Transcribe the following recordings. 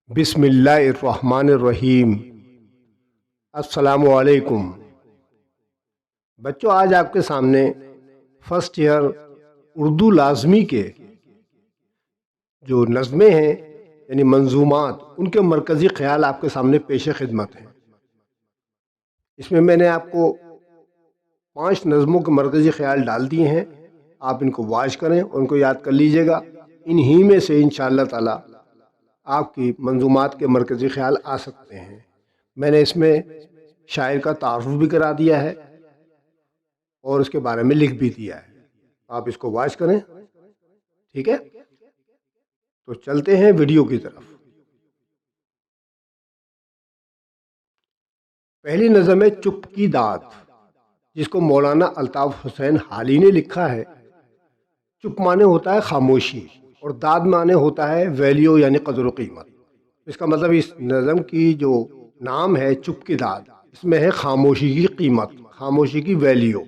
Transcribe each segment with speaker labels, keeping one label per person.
Speaker 1: بسم اللہ الرحمن الرحیم۔ السلام علیکم بچوں، آج آپ کے سامنے فرسٹ ایئر اردو لازمی کے جو نظمیں ہیں یعنی منظومات، ان کے مرکزی خیال آپ کے سامنے پیش خدمت ہیں۔ اس میں نے آپ کو 5 نظموں کے مرکزی خیال ڈال دیے ہیں۔ آپ ان کو واچ کریں اور ان کو یاد کر لیجئے گا۔ انہی میں سے انشاءاللہ تعالی آپ کی منظومات کے مرکزی خیال آ سکتے ہیں۔ میں نے اس میں شاعر کا تعارف بھی کرا دیا ہے اور اس کے بارے میں لکھ بھی دیا ہے۔ آپ اس کو واچ کریں، ٹھیک ہے؟ تو چلتے ہیں ویڈیو کی طرف۔ پہلی نظم ہے چپ کی داد، جس کو مولانا الطاف حسین حالی نے لکھا ہے۔ چپ معنی ہوتا ہے خاموشی اور داد معنی ہوتا ہے ویلیو یعنی قدر و قیمت۔ اس کا مطلب اس نظم کی جو نام ہے چپ کی داد، اس میں ہے خاموشی کی قیمت، خاموشی کی ویلیو۔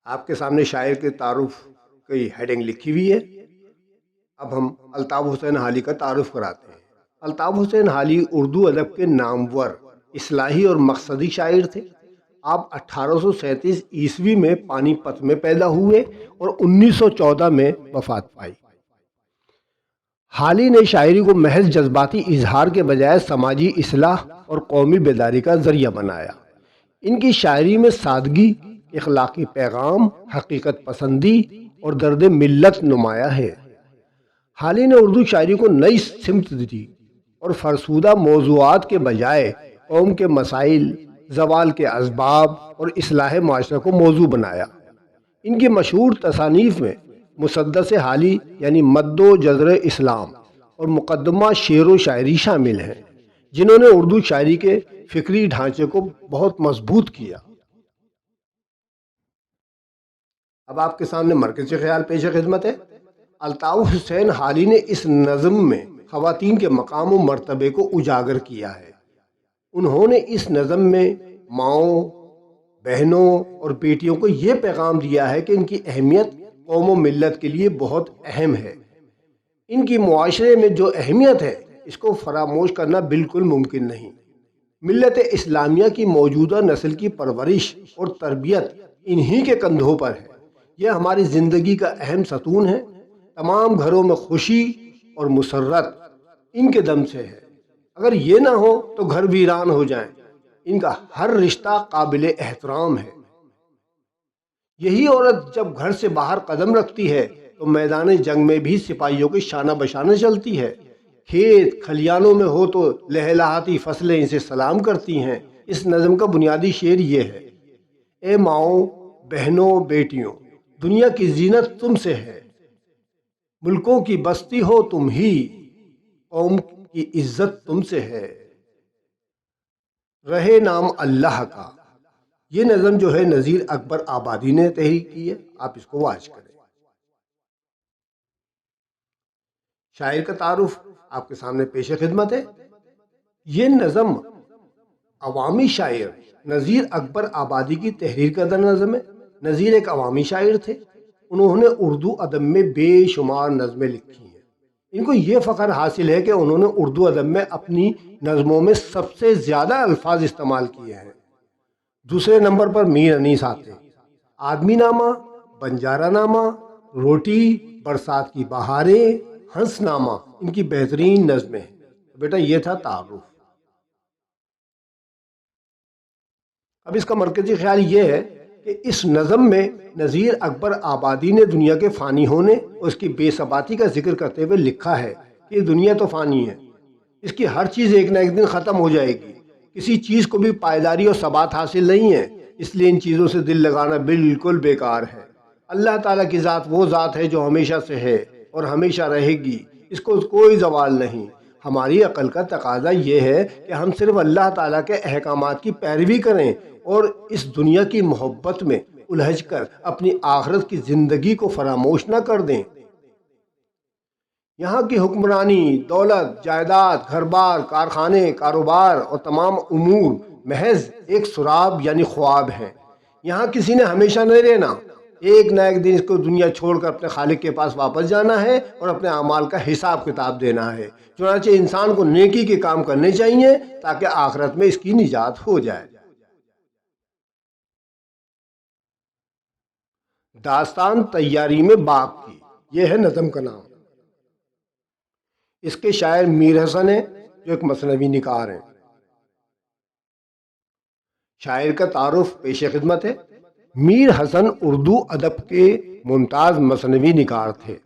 Speaker 1: آپ کے سامنے شاعر کے تعارف کی ہیڈنگ لکھی ہوئی ہے۔ اب ہم الطاف حسین حالی کا تعارف کراتے ہیں۔ الطاف حسین حالی اردو ادب کے نامور اصلاحی اور مقصدی شاعر تھے۔ آپ 1837 عیسوی میں پانی پت میں پیدا ہوئے اور 1914 میں وفات پائی۔ حالی نے شاعری کو محض جذباتی اظہار کے بجائے سماجی اصلاح اور قومی بیداری کا ذریعہ بنایا۔ ان کی شاعری میں سادگی، اخلاقی پیغام، حقیقت پسندی اور درد ملت نمایاں ہے۔ حالی نے اردو شاعری کو نئی سمت دی اور فرسودہ موضوعات کے بجائے قوم کے مسائل، زوال کے اسباب اور اصلاح معاشرہ کو موضوع بنایا۔ ان کی مشہور تصانیف میں مسدس حالی یعنی مد و جزر اسلام اور مقدمہ شعر و شاعری شامل ہیں، جنہوں نے اردو شاعری کے فکری ڈھانچے کو بہت مضبوط کیا۔ اب آپ کے سامنے مرکزی خیال پیش خدمت ہے۔ الطاف حسین حالی نے اس نظم میں خواتین کے مقام و مرتبے کو اجاگر کیا ہے۔ انہوں نے اس نظم میں ماؤں، بہنوں اور بیٹیوں کو یہ پیغام دیا ہے کہ ان کی اہمیت قوم و ملت کے لیے بہت اہم ہے۔ ان کی معاشرے میں جو اہمیت ہے اس کو فراموش کرنا بالکل ممکن نہیں۔ ملت اسلامیہ کی موجودہ نسل کی پرورش اور تربیت انہی کے کندھوں پر ہے۔ یہ ہماری زندگی کا اہم ستون ہے۔ تمام گھروں میں خوشی اور مسرت ان کے دم سے ہے۔ اگر یہ نہ ہو تو گھر ویران ہو جائیں۔ ان کا ہر رشتہ قابل احترام ہے۔ یہی عورت جب گھر سے باہر قدم رکھتی ہے تو میدان جنگ میں بھی سپاہیوں کے شانہ بشانہ چلتی ہے۔ کھیت کھلیانوں میں ہو تو لہلہاتی فصلیں اسے سلام کرتی ہیں۔ اس نظم کا بنیادی شعر یہ ہے: اے ماؤں، بہنوں، بیٹیوں، دنیا کی زینت تم سے ہے۔ ملکوں کی بستی ہو تم ہی، قوم کی عزت تم سے ہے۔ رہے نام اللہ کا۔ یہ نظم جو ہے نذیر اکبر آبادی نے تحریر کی ہے۔ آپ اس کو واچ کریں۔ شاعر کا تعارف آپ کے سامنے پیش خدمت ہے۔ یہ نظم عوامی شاعر نذیر اکبر آبادی کی تحریر کردہ نظم ہے۔ نذیر ایک عوامی شاعر تھے۔ انہوں نے اردو ادب میں بے شمار نظمیں لکھی ہیں۔ ان کو یہ فخر حاصل ہے کہ انہوں نے اردو ادب میں اپنی نظموں میں سب سے زیادہ الفاظ استعمال کیے ہیں۔ دوسرے نمبر پر میر انیس آتے ہیں۔ آدمی نامہ، بنجارہ نامہ، روٹی، برسات کی بہاریں، ہنس نامہ ان کی بہترین نظمیں ہیں۔ بیٹا یہ تھا تعارف۔ اب اس کا مرکزی خیال یہ ہے کہ اس نظم میں نذیر اکبر آبادی نے دنیا کے فانی ہونے اور اس کی بے ثباتی کا ذکر کرتے ہوئے لکھا ہے کہ یہ دنیا تو فانی ہے، اس کی ہر چیز ایک نہ ایک دن ختم ہو جائے گی۔ کسی چیز کو بھی پائیداری اور ثبات حاصل نہیں ہے، اس لیے ان چیزوں سے دل لگانا بالکل بیکار ہے۔ اللہ تعالیٰ کی ذات وہ ذات ہے جو ہمیشہ سے ہے اور ہمیشہ رہے گی، اس کو کوئی زوال نہیں۔ ہماری عقل کا تقاضا یہ ہے کہ ہم صرف اللہ تعالیٰ کے احکامات کی پیروی کریں اور اس دنیا کی محبت میں الجھ کر اپنی آخرت کی زندگی کو فراموش نہ کر دیں۔ یہاں کی حکمرانی، دولت، جائیداد، گھر بار، کارخانے، کاروبار اور تمام امور محض ایک سراب یعنی خواب ہیں۔ یہاں کسی نے ہمیشہ نہیں رہنا۔ ایک نہ ایک دن اس کو دنیا چھوڑ کر اپنے خالق کے پاس واپس جانا ہے اور اپنے اعمال کا حساب کتاب دینا ہے۔ چنانچہ انسان کو نیکی کے کام کرنے چاہیے تاکہ آخرت میں اس کی نجات ہو جائے۔ داستان تیاری میں باغ کی، یہ ہے نظم کا نام۔ اس کے شاعر میر حسن ہیں جو ایک مثنوی نگار ہیں۔ شاعر کا تعارف پیش خدمت ہے۔ میر حسن اردو ادب کے ممتاز مثنوی نگار تھے۔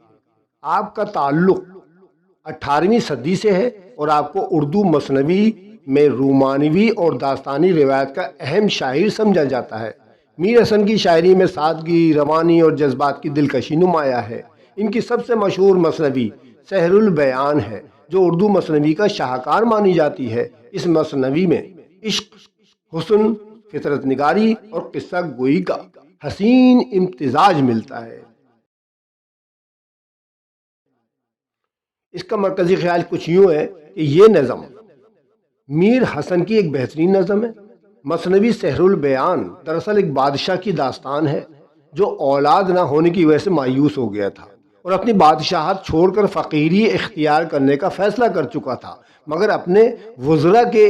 Speaker 1: آپ کا تعلق 18ویں صدی سے ہے اور آپ کو اردو مثنوی میں رومانوی اور داستانی روایت کا اہم شاعر سمجھا جاتا ہے۔ میر حسن کی شاعری میں سادگی، روانی اور جذبات کی دلکشی نمایاں ہے۔ ان کی سب سے مشہور مثنوی سحر البیان ہے جو اردو مثنوی کا شاہکار مانی جاتی ہے۔ اس مثنوی میں عشق، حسن، فطرت نگاری اور قصہ گوئی کا حسین امتزاج ملتا ہے۔ اس کا مرکزی خیال کچھ یوں ہے کہ یہ نظم میر حسن کی ایک بہترین نظم ہے۔ مثنوی سحر البیان دراصل ایک بادشاہ کی داستان ہے جو اولاد نہ ہونے کی وجہ سے مایوس ہو گیا تھا اور اپنی بادشاہت چھوڑ کر فقیری اختیار کرنے کا فیصلہ کر چکا تھا، مگر اپنے وزراء کے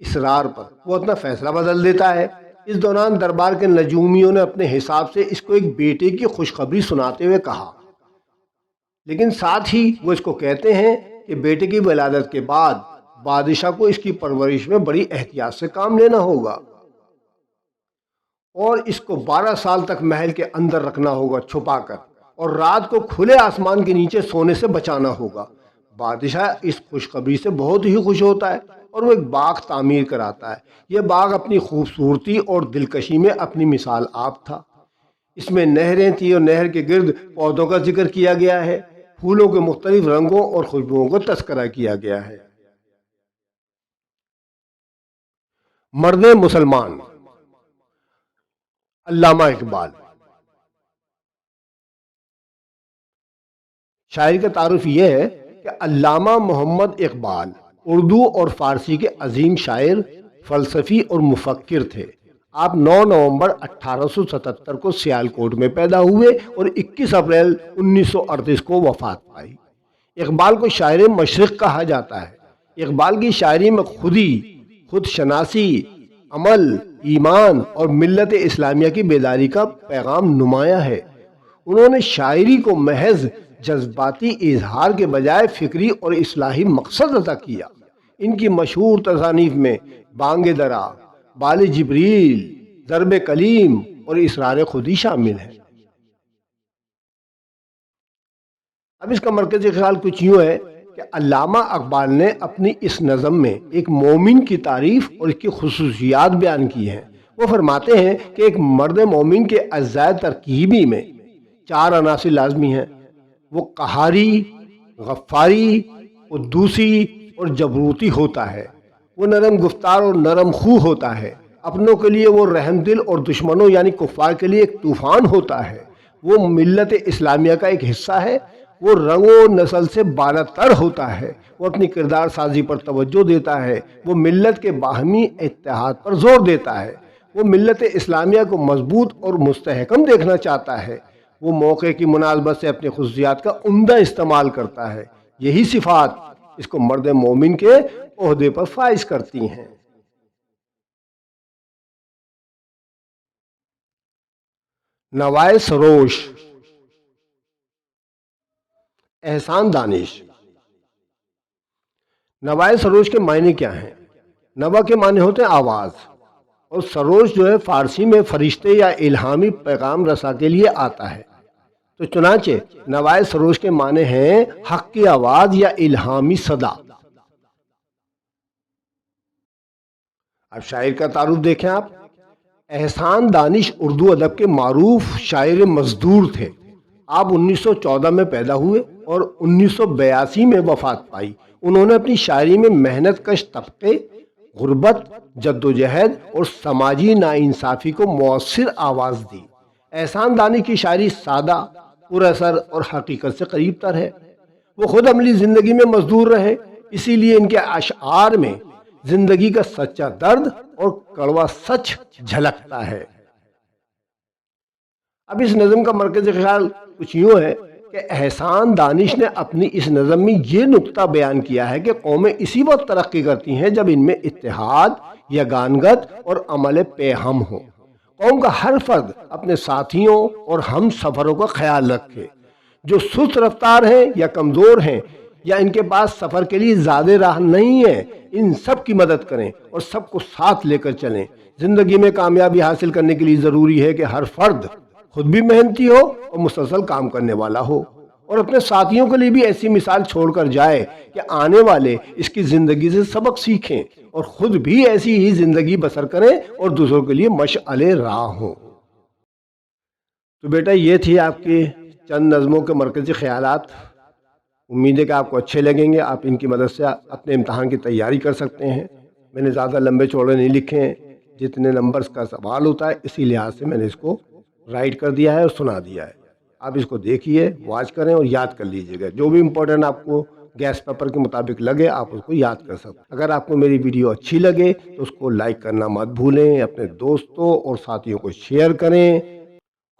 Speaker 1: اصرار پر وہ اپنا فیصلہ بدل دیتا ہے۔ اس دوران دربار کے نجومیوں نے اپنے حساب سے اس کو ایک بیٹے کی خوشخبری سناتے ہوئے کہا، لیکن ساتھ ہی وہ اس کو کہتے ہیں کہ بیٹے کی ولادت کے بعد بادشاہ کو اس کی پرورش میں بڑی احتیاط سے کام لینا ہوگا اور اس کو 12 سال تک محل کے اندر رکھنا ہوگا چھپا کر، اور رات کو کھلے آسمان کے نیچے سونے سے بچانا ہوگا۔ بادشاہ اس خوشخبری سے بہت ہی خوش ہوتا ہے اور وہ ایک باغ تعمیر کراتا ہے۔ یہ باغ اپنی خوبصورتی اور دلکشی میں اپنی مثال آپ تھا۔ اس میں نہریں تھیں اور نہر کے گرد پودوں کا ذکر کیا گیا ہے۔ پھولوں کے مختلف رنگوں اور خوشبوؤں کو تذکرہ کیا گیا ہے۔ مرد مسلمان علامہ اقبال۔ شاعر کا تعارف یہ ہے کہ علامہ محمد اقبال اردو اور فارسی کے عظیم شاعر، فلسفی اور مفکر تھے۔ آپ 9 نومبر 1877 کو سیالکوٹ میں پیدا ہوئے اور 21 اپریل 1938 کو وفات پائی۔ اقبال کو شاعر مشرق کہا جاتا ہے۔ اقبال کی شاعری میں خود شناسی، عمل، ایمان اور ملت اسلامیہ کی بیداری کا پیغام نمایاں ہے۔ انہوں نے شاعری کو محض جذباتی اظہار کے بجائے فکری اور اصلاحی مقصد عطا کیا۔ ان کی مشہور تصانیف میں بانگ درا، بال جبریل، ضرب کلیم اور اسرار خودی شامل ہیں۔ اب اس کا مرکزی خیال کچھ یوں ہے کہ علامہ اقبال نے اپنی اس نظم میں ایک مومن کی تعریف اور اس کی خصوصیات بیان کی ہیں۔ وہ فرماتے ہیں کہ ایک مرد مومن کے اجزاء ترکیبی میں 4 عناصر لازمی ہیں۔ وہ قہاری، غفاری، قدوسی اور جبروتی ہوتا ہے۔ وہ نرم گفتار اور نرم خو ہوتا ہے۔ اپنوں کے لیے وہ رحم دل اور دشمنوں یعنی کفار کے لیے ایک طوفان ہوتا ہے۔ وہ ملت اسلامیہ کا ایک حصہ ہے۔ وہ رنگ و نسل سے بالا تر ہوتا ہے۔ وہ اپنی کردار سازی پر توجہ دیتا ہے۔ وہ ملت کے باہمی اتحاد پر زور دیتا ہے۔ وہ ملت اسلامیہ کو مضبوط اور مستحکم دیکھنا چاہتا ہے۔ وہ موقع کی مناسبت سے اپنی خصوصیات کا عمدہ استعمال کرتا ہے۔ یہی صفات اس کو مرد مومن کے عہدے پر فائز کرتی ہیں۔ نوائے سروش، احسان دانش۔ نوائے سروش کے معنی کیا ہیں؟ نوا کے معنی ہوتے ہیں آواز، اور سروش جو ہے فارسی میں فرشتے یا الہامی پیغام رساں کے لیے آتا ہے۔ تو چنانچہ نوائے سروش کے معنی ہیں حق کی آواز یا الہامی صدا۔ اب شاعر کا تعارف دیکھیں آپ۔ احسان دانش اردو ادب کے معروف شاعر مزدور تھے۔ آپ 1914 میں پیدا ہوئے اور 1982 میں وفات پائی۔ انہوں نے اپنی شاعری میں محنت کش طبقے، غربت، جدوجہد اور سماجی ناانصافی کو مؤثر آواز دی۔ احسان دانش کی شاعری سادہ، پر اثر اور حقیقت سے قریب تر ہے۔ وہ خود عملی زندگی میں مزدور رہے، اسی لیے ان کے اشعار میں زندگی کا سچا درد اور کڑوا سچ جھلکتا ہے۔ اب اس نظم کا مرکزی خیال کچھ یوں ہے کہ احسان دانش نے اپنی اس نظم میں یہ نقطہ بیان کیا ہے کہ قومیں اسی وقت ترقی کرتی ہیں جب ان میں اتحاد، یگانگت اور عمل پہ ہم ہو۔ قوم کا ہر فرد اپنے ساتھیوں اور ہم سفروں کا خیال رکھے، جو سست رفتار ہیں یا کمزور ہیں یا ان کے پاس سفر کے لیے زیادہ راہ نہیں ہے، ان سب کی مدد کریں اور سب کو ساتھ لے کر چلیں۔ زندگی میں کامیابی حاصل کرنے کے لیے ضروری ہے کہ ہر فرد خود بھی محنتی ہو اور مسلسل کام کرنے والا ہو، اور اپنے ساتھیوں کے لیے بھی ایسی مثال چھوڑ کر جائے کہ آنے والے اس کی زندگی سے سبق سیکھیں اور خود بھی ایسی ہی زندگی بسر کریں اور دوسروں کے لیے مشعل راہ ہوں۔ تو بیٹا یہ تھی آپ کے چند نظموں کے مرکزی خیالات۔ امید ہے کہ آپ کو اچھے لگیں گے، آپ ان کی مدد سے اپنے امتحان کی تیاری کر سکتے ہیں۔ میں نے زیادہ لمبے چوڑے نہیں لکھے ہیں، جتنے نمبرز کا سوال ہوتا ہے اسی لحاظ سے میں نے اس کو رائٹ کر دیا ہے اور سنا دیا ہے۔ آپ اس کو دیکھیے، واچ کریں اور یاد کر لیجئے گا۔ جو بھی امپورٹنٹ آپ کو گیس پیپر کے مطابق لگے آپ اس کو یاد کر سکتے ہیں۔ اگر آپ کو میری ویڈیو اچھی لگے تو اس کو لائک کرنا مت بھولیں، اپنے دوستوں اور ساتھیوں کو شیئر کریں،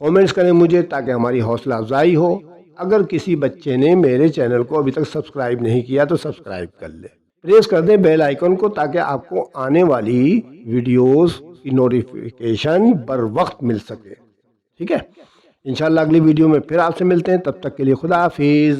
Speaker 1: کومنٹس کریں مجھے تاکہ ہماری حوصلہ افزائی ہو۔ اگر کسی بچے نے میرے چینل کو ابھی تک سبسکرائب نہیں کیا تو سبسکرائب کر لے، پریس کر دیں بیل آئیکن کو تاکہ آپ کو آنے والی ویڈیوز کی نوٹیفیکیشن بر وقت مل سکے۔ ٹھیک ہے، انشاءاللہ اگلی ویڈیو میں پھر آپ سے ملتے ہیں، تب تک کے لیے خدا حافظ۔